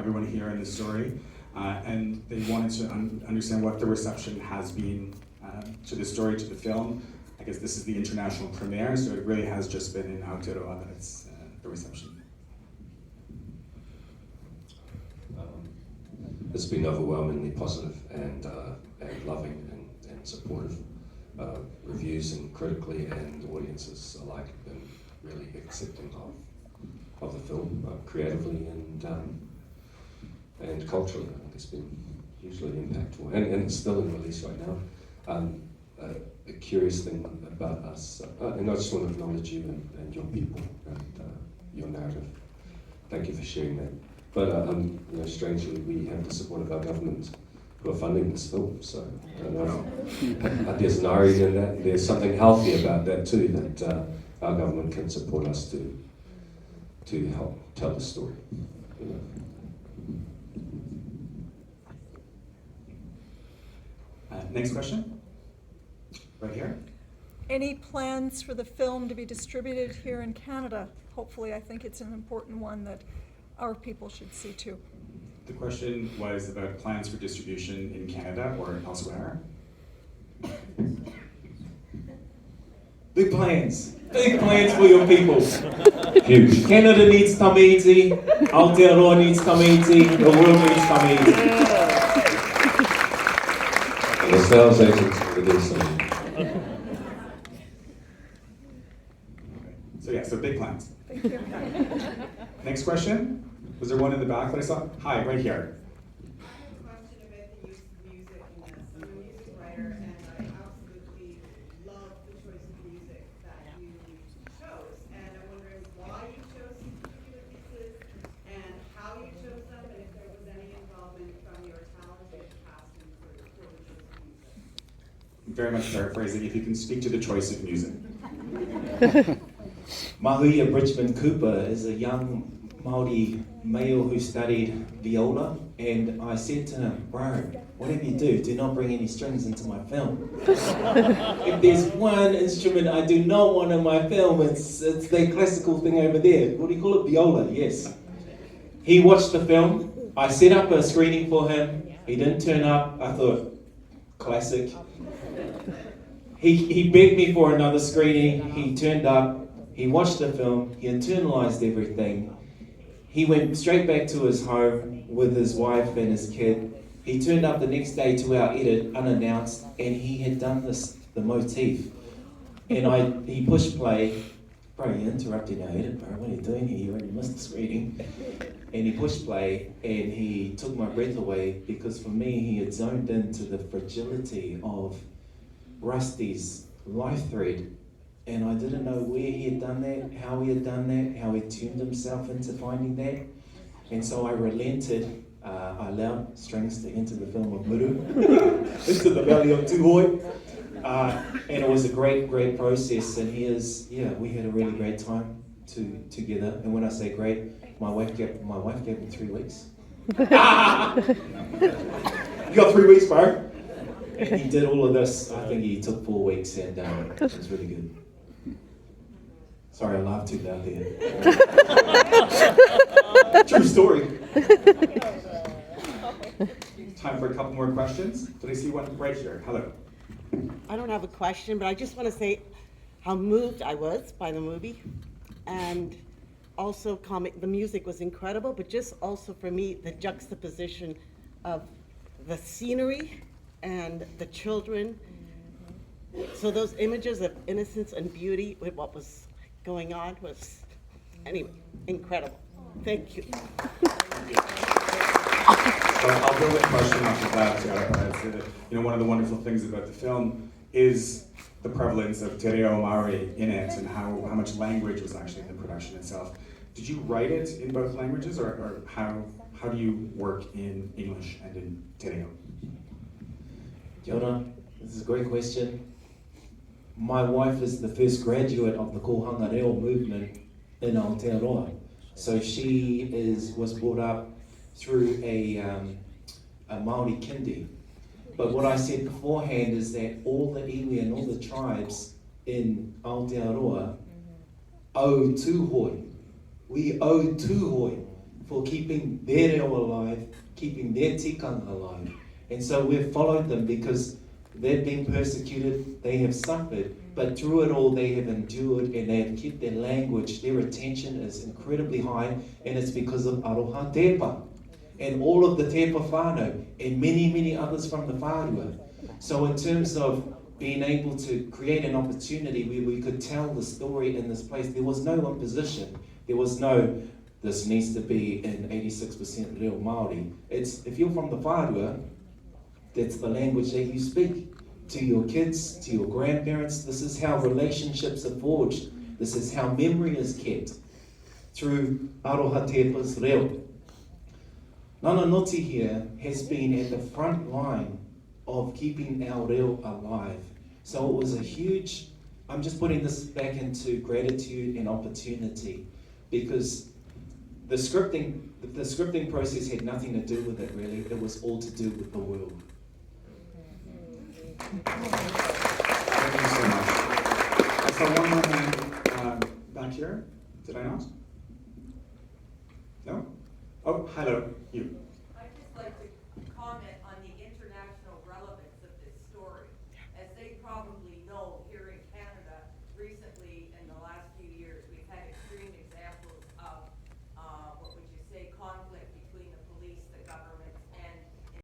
everyone here in the story, and they wanted to understand what the reception has been to the story, to the film. I guess this is the international premiere, so it really has just been in Aotearoa that it's the reception. It's been overwhelmingly positive and loving and supportive. Reviews and critically and audiences alike have been really accepting of the film, creatively and culturally. I think it's been hugely impactful, and it's still in release right now. A curious thing about us, and I just want to acknowledge you and your people and your narrative. Thank you for sharing that. But strangely, we have the support of our government who are funding this film. So I don't know. There's an irony in that. There's something healthy about that too. That our government can support us to help tell the story. Next question. Right here. Any plans for the film to be distributed here in Canada? Hopefully, I think it's an important one that our people should see too. The question was about plans for distribution in Canada or elsewhere. Big plans for your people. Huge. Canada needs Tamiti, Aotearoa needs Tamiti, the world needs Tamiti. And the sales agents will do something. So big plans. Thank you. Next question. Was there one in the back that I saw? Hi, right here. I have a question about the use of music in this. I'm a music writer, and I absolutely love the choice of music that you chose. And I'm wondering why you chose these particular pieces, and how you chose them, and if there was any involvement from your talented cast and crew for the choice of music. Very much paraphrasing. If you can speak to the choice of music. Mahuia Bridgman Cooper is a young Māori male who studied viola, and I said to him, bro, whatever you do not bring any strings into my film. If there's one instrument I do not want in my film, it's that classical thing over there. What do you call it? Viola, yes. He watched the film. I set up a screening for him. He didn't turn up. I thought, classic. He begged me for another screening. He turned up. He watched the film. He internalized everything. He went straight back to his home with his wife and his kid. He turned up the next day to our edit unannounced, and he had done the motif. And he pushed play. Bro, you're interrupting our edit, bro. What are you doing here? You already missed the screening. And he pushed play, and he took my breath away, because for me, he had zoned into the fragility of Rusty's life thread. And I didn't know where he had done that, how he had done that, how he tuned himself into finding that. And so I relented. I allowed strings to enter the film of Muru, into the belly of Tuhoi. And it was a great process. And we had a really great time together. And when I say great, my wife gave me 3 weeks. You got 3 weeks, bro. And he did all of this. I think he took 4 weeks, and it was really good. Sorry, I laughed too loud there. True story. Time for a couple more questions. Did I see one right here? Hello. I don't have a question, but I just want to say how moved I was by the movie. And also the music was incredible, but just also for me, the juxtaposition of the scenery and the children. So those images of innocence and beauty with what was going on was, anyway, incredible. Thank you. I'll build a question off of that. One of the wonderful things about the film is the prevalence of Te Reo Māori in it, and how much language was actually in the production itself. Did you write it in both languages, or how do you work in English and in Te Reo? Jonah, this is a great question. My wife is the first graduate of the Kohanga Reo movement in Aotearoa. So she was brought up through a Māori kindy. But what I said beforehand is that all the iwi and all the tribes in Aotearoa owe Tuhoi. We owe Tuhoi for keeping their reo alive, keeping their tikanga alive. And so we've followed them because they've been persecuted, they have suffered, but through it all they have endured and they have kept their language. Their attention is incredibly high, and it's because of Aroha Tepa and all of the Tepa whānau and many, many others from the whārua. So in terms of being able to create an opportunity where we could tell the story in this place, there was no imposition. There was no, this needs to be in 86% reo Māori. It's, if you're from the whārua, that's the language that you speak to your kids, to your grandparents. This is how relationships are forged. This is how memory is kept through Aroha Tepa's reo. Nana Noti here has been at the front line of keeping our reo alive. So it was a huge, I'm just putting this back into gratitude and opportunity, because the scripting process had nothing to do with it really, it was all to do with the world. Thank you so much. I saw one more hand back here. Did I not? No? Oh, hello, you.